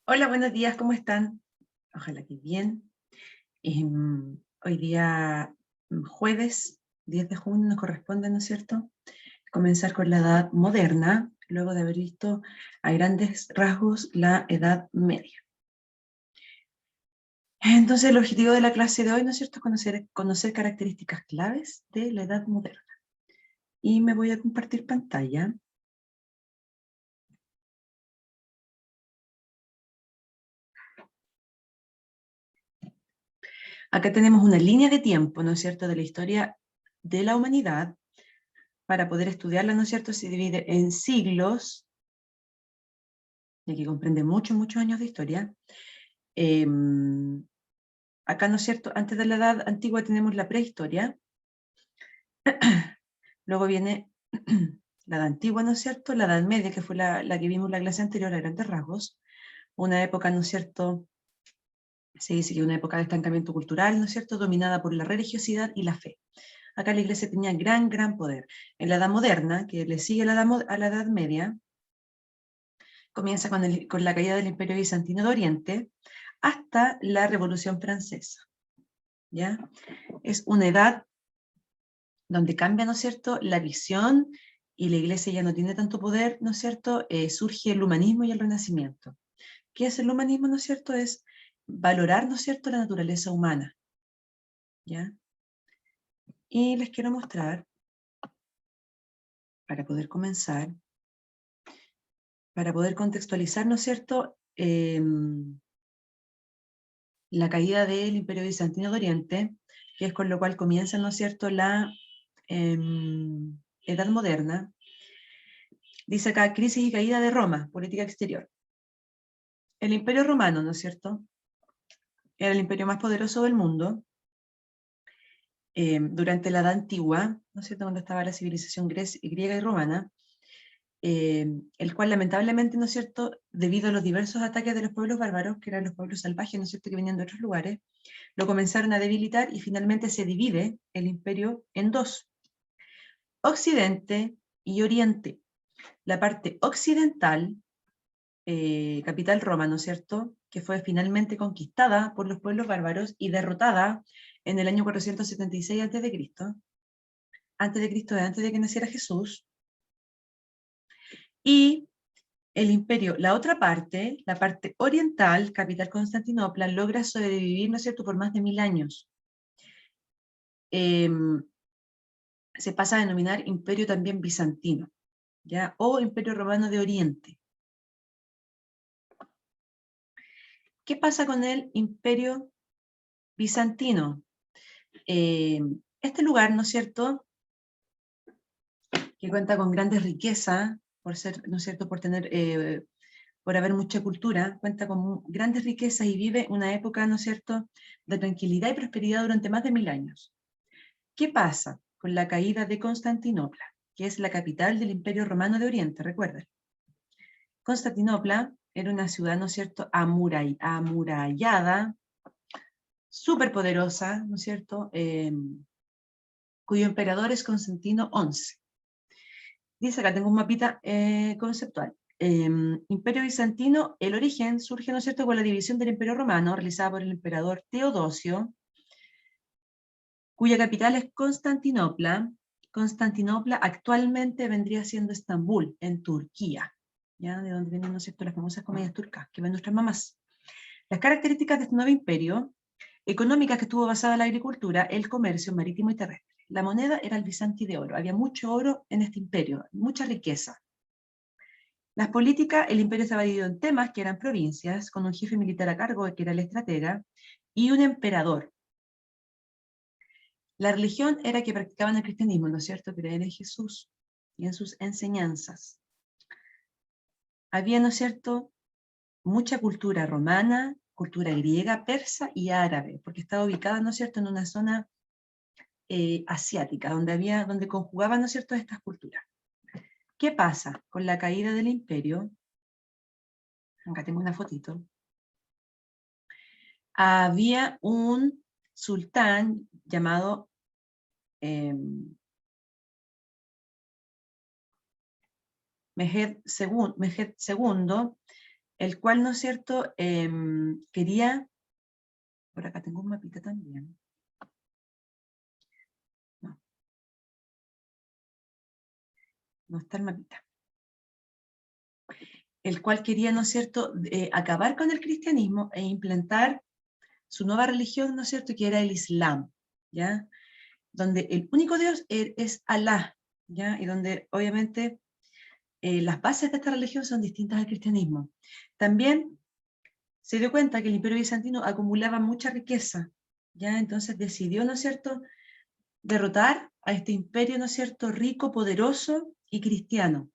Hola, buenos días, ¿cómo están? Ojalá que bien. Hoy día, jueves 10 de junio, nos corresponde, ¿no es cierto?, comenzar con la Edad Moderna, luego de haber visto a grandes rasgos la Edad Media. Entonces, el objetivo de la clase de hoy, ¿no es cierto?, es conocer características claves de la Edad Moderna. Y me voy a compartir pantalla. Acá tenemos una línea de tiempo, ¿no es cierto?, de la historia de la humanidad. Para poder estudiarla, ¿no es cierto?, se divide en siglos, ya que comprende muchos años de historia. Acá, ¿no es cierto?, antes de la Edad Antigua tenemos la prehistoria, luego viene la Edad Antigua, ¿no es cierto?, la Edad Media, que fue la que vimos en la clase anterior a grandes rasgos, una época, ¿no es cierto?, se dice que una época de estancamiento cultural, ¿no es cierto?, dominada por la religiosidad y la fe. Acá la Iglesia tenía gran poder. En la Edad Moderna, que le sigue a la Edad Media, comienza con la caída del Imperio Bizantino de Oriente hasta la Revolución Francesa. ¿Ya? Es una edad donde cambia, ¿no es cierto?, la visión y la Iglesia ya no tiene tanto poder, ¿no es cierto?, surge el humanismo y el renacimiento. ¿Qué es el humanismo, no es cierto? Es valorar, ¿no es cierto?, la naturaleza humana. ¿Ya? Y les quiero mostrar, para poder comenzar, para poder contextualizar, ¿no es cierto?, la caída del Imperio Bizantino de Oriente, que es con lo cual comienza, ¿no es cierto?, la Edad Moderna. Dice acá, crisis y caída de Roma, política exterior. El Imperio Romano, ¿no es cierto?, era el imperio más poderoso del mundo durante la Edad Antigua, ¿no es cierto?, donde estaba la civilización griega y romana, el cual lamentablemente, ¿no es cierto?, debido a los diversos ataques de los pueblos bárbaros, que eran los pueblos salvajes, ¿no es cierto?, que venían de otros lugares, lo comenzaron a debilitar y finalmente se divide el imperio en dos: Occidente y Oriente. La parte occidental, capital Roma, ¿no es cierto?, que fue finalmente conquistada por los pueblos bárbaros y derrotada en el año 476 a.C., antes de que naciera Jesús. Y el imperio, la otra parte, la parte oriental, capital Constantinopla, logra sobrevivir, ¿no es cierto?, por más de 1000 años. Se pasa a denominar imperio también bizantino, ¿ya?, o imperio romano de Oriente. ¿Qué pasa con el imperio bizantino? Este lugar, ¿no es cierto?, que cuenta con grandes riquezas, por ser, ¿no es cierto?, por haber mucha cultura, cuenta con grandes riquezas y vive una época, ¿no es cierto?, de tranquilidad y prosperidad durante más de 1000 años. ¿Qué pasa con la caída de Constantinopla, que es la capital del Imperio Romano de Oriente? Recuerden, Constantinopla era una ciudad, ¿no es cierto?, amurallada, súper poderosa, ¿no es cierto?, cuyo emperador es Constantino XI. Dice acá, tengo un mapita conceptual. Imperio Bizantino, el origen surge, ¿no es cierto?, con la división del Imperio Romano, realizada por el emperador Teodosio, cuya capital es Constantinopla. Constantinopla actualmente vendría siendo Estambul, en Turquía, ¿ya?, de donde vienen, ¿no es cierto?, las famosas comedias turcas, que ven nuestras mamás. Las características de este nuevo imperio: económicas, que estuvo basada en la agricultura, el comercio marítimo y terrestre. La moneda era el bizantí de oro, había mucho oro en este imperio, mucha riqueza. Las políticas, el imperio estaba dividido en temas, que eran provincias, con un jefe militar a cargo, que era el estratega, y un emperador. La religión era que practicaban el cristianismo, ¿no es cierto?, creer en Jesús y en sus enseñanzas. Había, ¿no es cierto?, mucha cultura romana, cultura griega, persa y árabe, porque estaba ubicada, ¿no es cierto?, en una zona asiática, donde conjugaban, ¿no es cierto?, estas culturas. ¿Qué pasa con la caída del imperio? Acá tengo una fotito. Había un sultán llamado Mehmed II, el cual, ¿no es cierto?, quería, por acá tengo un mapita también, no está el mapita, el cual quería, ¿no es cierto?, acabar con el cristianismo e implantar su nueva religión, ¿no es cierto?, que era el Islam, ¿ya?, donde el único Dios es Alá, ¿ya?, y donde obviamente las bases de esta religión son distintas al cristianismo. También se dio cuenta que el Imperio Bizantino acumulaba mucha riqueza, ¿ya? Entonces decidió, ¿no es cierto?, derrotar a este imperio, ¿no es cierto?, rico, poderoso y cristiano.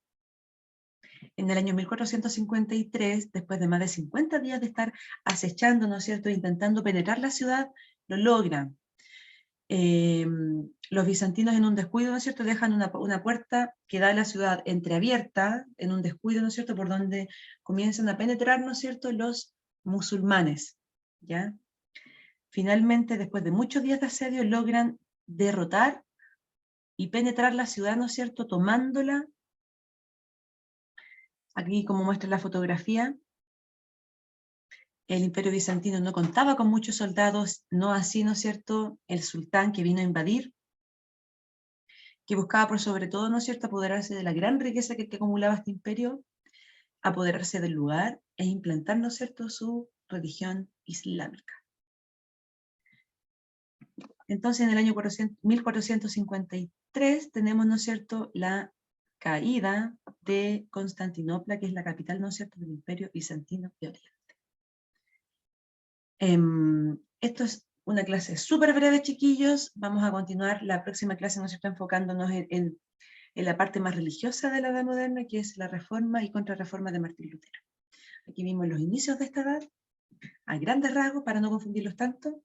En el año 1453, después de más de 50 días de estar acechando, ¿no es cierto?, intentando penetrar la ciudad, lo logran. Los bizantinos, en un descuido, ¿no es cierto?, dejan una puerta que da a la ciudad entreabierta, en un descuido, ¿no es cierto?, por donde comienzan a penetrar, ¿no es cierto?, los musulmanes, ¿ya? Finalmente, después de muchos días de asedio, logran derrotar y penetrar la ciudad, ¿no es cierto?, tomándola. Aquí, como muestra la fotografía, el Imperio Bizantino no contaba con muchos soldados, no así, ¿no es cierto?, el sultán que vino a invadir, que buscaba por sobre todo, ¿no es cierto?, apoderarse de la gran riqueza que acumulaba este imperio, apoderarse del lugar e implantar, ¿no es cierto?, su religión islámica. Entonces, en el año 1453 tenemos, ¿no es cierto?, la caída de Constantinopla, que es la capital, ¿no es cierto?, del Imperio Bizantino de Oriente. Esto es una clase súper breve, chiquillos. Vamos a continuar la próxima clase, ¿no es cierto?, enfocándonos en la parte más religiosa de la Edad Moderna, que es la Reforma y Contrarreforma de Martín Lutero. Aquí vimos los inicios de esta edad, a grandes rasgos, para no confundirlos tanto.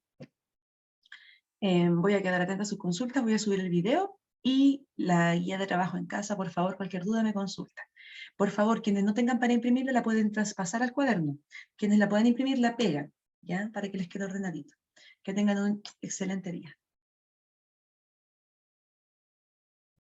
Voy a quedar atenta a sus consultas, voy a subir el video y la guía de trabajo en casa. Por favor, cualquier duda me consulta. Por favor, quienes no tengan para imprimirla la pueden traspasar al cuaderno. Quienes la pueden imprimir la pegan, ¿ya?, para que les quede ordenadito. Que tengan un excelente día.